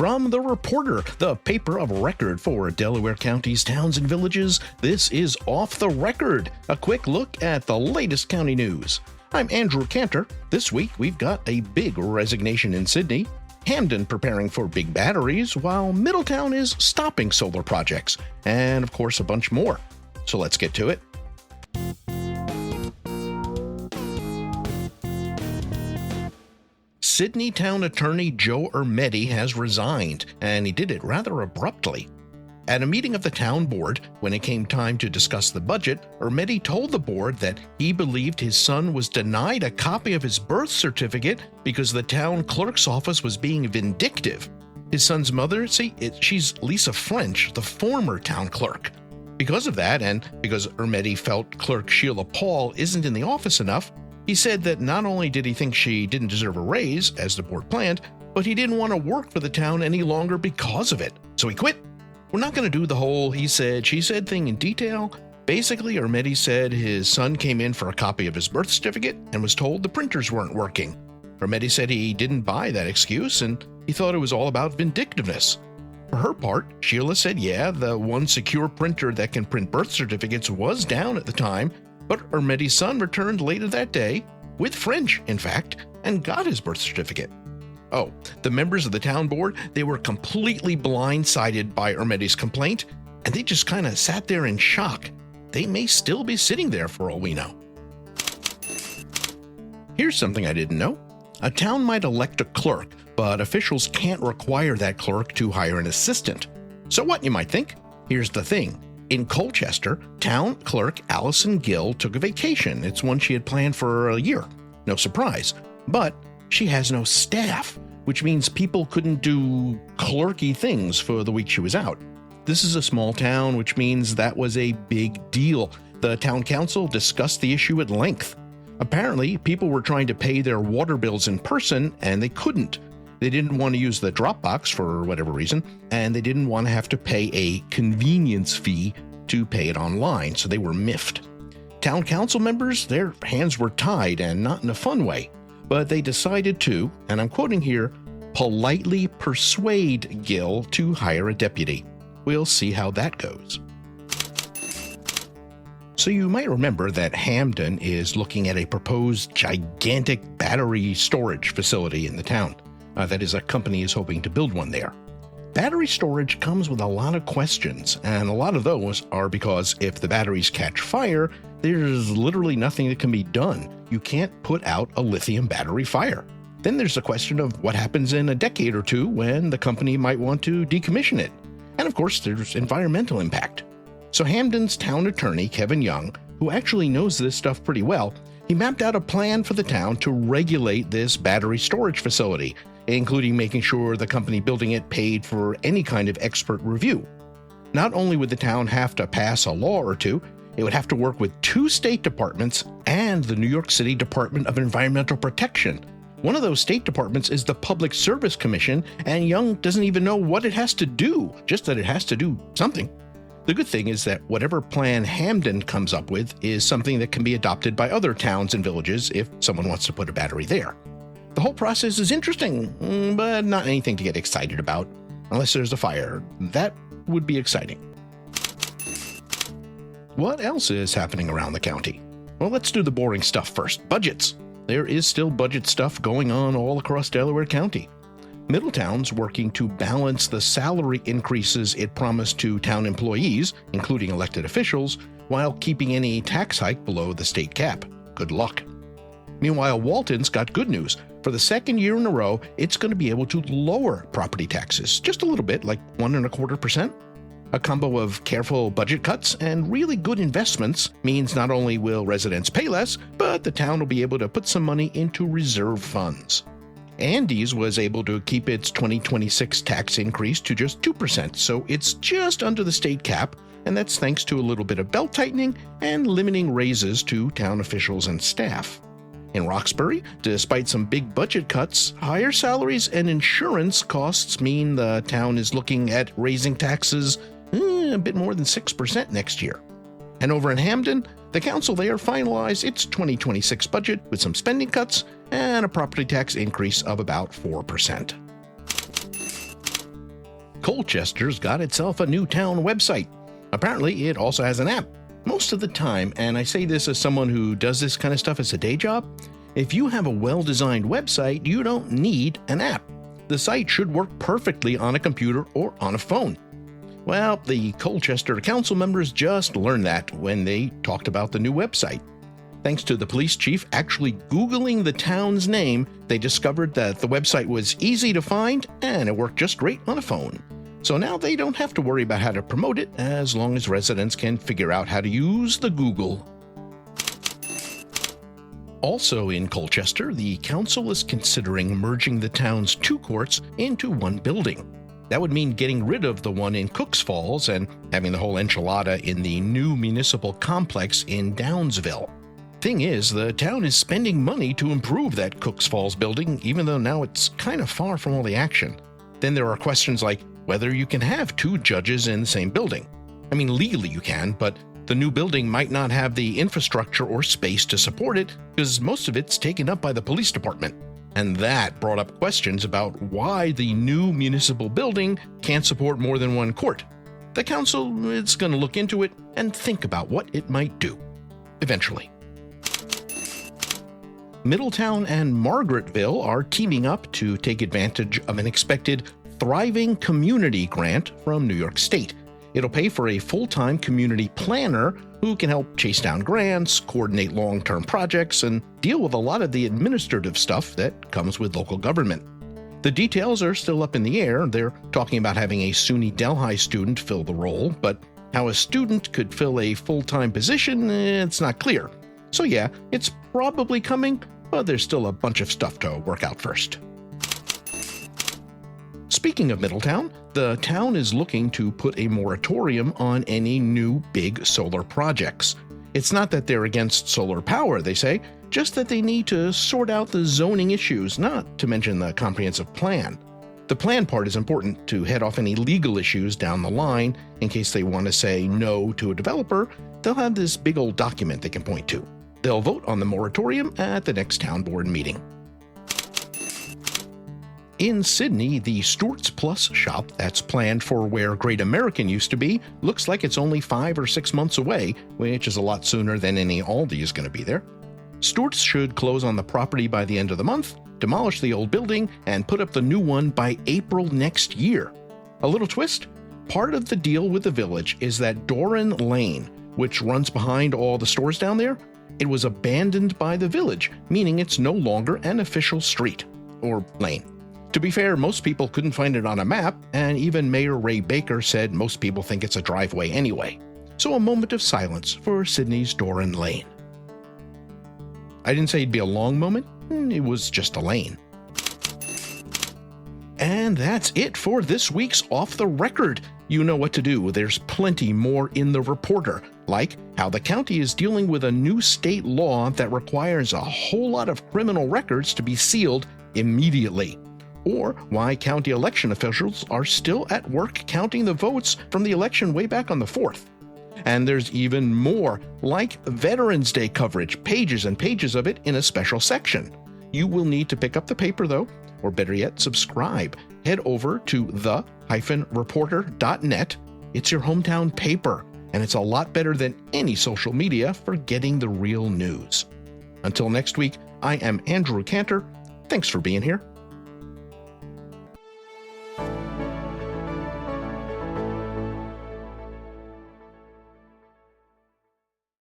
From The Reporter, the paper of record for Delaware County's towns and villages, this is Off the Record, a quick look at the latest county news. I'm Andrew Kantor. This week we've got a big resignation in Sidney, Hamden preparing for big batteries, while Middletown is stopping solar projects, and of course a bunch more. So let's get to it. Sidney Town Attorney Joe Ermeti has resigned, and he did it rather abruptly. At a meeting of the town board, when it came time to discuss the budget, Ermeti told the board that he believed his son was denied a copy of his birth certificate because the town clerk's office was being vindictive. His son's mother, she's Lisa French, the former town clerk. Because of that, and because Ermeti felt Clerk Sheila Paul isn't in the office enough, he said that not only did he think she didn't deserve a raise, as the board planned, but he didn't want to work for the town any longer because of it. So he quit. We're not going to do the whole he said, she said thing in detail. Basically, Ermeti said his son came in for a copy of his birth certificate and was told the printers weren't working. Ermeti said he didn't buy that excuse and he thought it was all about vindictiveness. For her part, Sheila said, yeah, the one secure printer that can print birth certificates was down at the time, but Ermeti's son returned later that day, with French, in fact, and got his birth certificate. Oh, the members of the town board, they were completely blindsided by Ermeti's complaint, and they just kind of sat there in shock. They may still be sitting there for all we know. Here's something I didn't know. A town might elect a clerk, but officials can't require that clerk to hire an assistant. So what, you might think? Here's the thing. In Colchester, town clerk Allison Gill took a vacation. It's one she had planned for a year. No surprise. But she has no staff, which means people couldn't do clerky things for the week she was out. This is a small town, which means that was a big deal. The town council discussed the issue at length. Apparently, people were trying to pay their water bills in person, and they couldn't. They didn't want to use the drop box for whatever reason, and they didn't want to have to pay a convenience fee to pay it online, so they were miffed. Town council members, their hands were tied, and not in a fun way, but they decided to, and I'm quoting here, politely persuade Gill to hire a deputy. We'll see how that goes. So you might remember that Hamden is looking at a proposed gigantic battery storage facility in the town. That is, a company is hoping to build one there. Battery storage comes with a lot of questions, and a lot of those are because if the batteries catch fire, there's literally nothing that can be done. You can't put out a lithium battery fire. Then there's the question of what happens in a decade or two when the company might want to decommission it. And of course, there's environmental impact. So Hamden's town attorney, Kevin Young, who actually knows this stuff pretty well, he mapped out a plan for the town to regulate this battery storage facility, including making sure the company building it paid for any kind of expert review. Not only would the town have to pass a law or two, it would have to work with 2 state departments and the New York City Department of Environmental Protection. One of those state departments is the Public Service Commission, and Young doesn't even know what it has to do, just that it has to do something. The good thing is that whatever plan Hamden comes up with is something that can be adopted by other towns and villages if someone wants to put a battery there. The whole process is interesting, but not anything to get excited about, unless there's a fire. That would be exciting. What else is happening around the county? Well, let's do the boring stuff first. Budgets. There is still budget stuff going on all across Delaware County. Middletown's working to balance the salary increases it promised to town employees, including elected officials, while keeping any tax hike below the state cap. Good luck. Meanwhile, Walton's got good news. For the second year in a row, it's going to be able to lower property taxes just a little bit, like 1.25%. A combo of careful budget cuts and really good investments means not only will residents pay less, but the town will be able to put some money into reserve funds. Andes was able to keep its 2026 tax increase to just 2%, so it's just under the state cap, and that's thanks to a little bit of belt tightening and limiting raises to town officials and staff. In Roxbury, despite some big budget cuts, higher salaries and insurance costs mean the town is looking at raising taxes a bit more than 6% next year. And over in Hamden, the council there finalized its 2026 budget with some spending cuts and a property tax increase of about 4%. Colchester's got itself a new town website. Apparently, it also has an app. Most of the time, and I say this as someone who does this kind of stuff as a day job, if you have a well-designed website, you don't need an app. The site should work perfectly on a computer or on a phone. Well, the Colchester council members just learned that when they talked about the new website. Thanks to the police chief actually Googling the town's name, they discovered that the website was easy to find and it worked just great on a phone. So now they don't have to worry about how to promote it as long as residents can figure out how to use the Google. Also in Colchester, the council is considering merging the town's 2 courts into one building. That would mean getting rid of the one in Cooks Falls and having the whole enchilada in the new municipal complex in Downsville. Thing is, the town is spending money to improve that Cooks Falls building, even though now it's kind of far from all the action. Then there are questions like whether you can have 2 judges in the same building. I mean, legally you can, but the new building might not have the infrastructure or space to support it because most of it's taken up by the police department. And that brought up questions about why the new municipal building can't support more than 1 court. The council is going to look into it and think about what it might do. Eventually. Middletown and Margaretville are teaming up to take advantage of an expected Thriving Community grant from New York State. It'll pay for a full-time community planner who can help chase down grants, coordinate long-term projects, and deal with a lot of the administrative stuff that comes with local government. The details are still up in the air. They're talking about having a SUNY Delhi student fill the role, but how a student could fill a full-time position, it's not clear. So yeah, it's probably coming, but there's still a bunch of stuff to work out first. Speaking of Middletown, the town is looking to put a moratorium on any new big solar projects. It's not that they're against solar power, they say, just that they need to sort out the zoning issues, not to mention the comprehensive plan. The plan part is important to head off any legal issues down the line. In case they want to say no to a developer, they'll have this big old document they can point to. They'll vote on the moratorium at the next town board meeting. In Sidney, the Stewart's Plus shop that's planned for where Great American used to be looks like it's only 5 or 6 months away, which is a lot sooner than any Aldi is going to be there. Stewart's should close on the property by the end of the month, demolish the old building, and put up the new one by April next year. A little twist? Part of the deal with the village is that Doran Lane, which runs behind all the stores down there, it was abandoned by the village, meaning it's no longer an official street or lane. To be fair, most people couldn't find it on a map, and even Mayor Ray Baker said most people think it's a driveway anyway. So a moment of silence for Sidney's Doran Lane. I didn't say it'd be a long moment, it was just a lane. And that's it for this week's Off the Record. You know what to do. There's plenty more in the reporter, like how the county is dealing with a new state law that requires a whole lot of criminal records to be sealed immediately, or why county election officials are still at work counting the votes from the election way back on the 4th. And there's even more, like Veterans Day coverage, pages and pages of it in a special section. You will need to pick up the paper though, or better yet, subscribe. Head over to the-reporter.net. It's your hometown paper, and it's a lot better than any social media for getting the real news. Until next week, I am Andrew Kantor. Thanks for being here.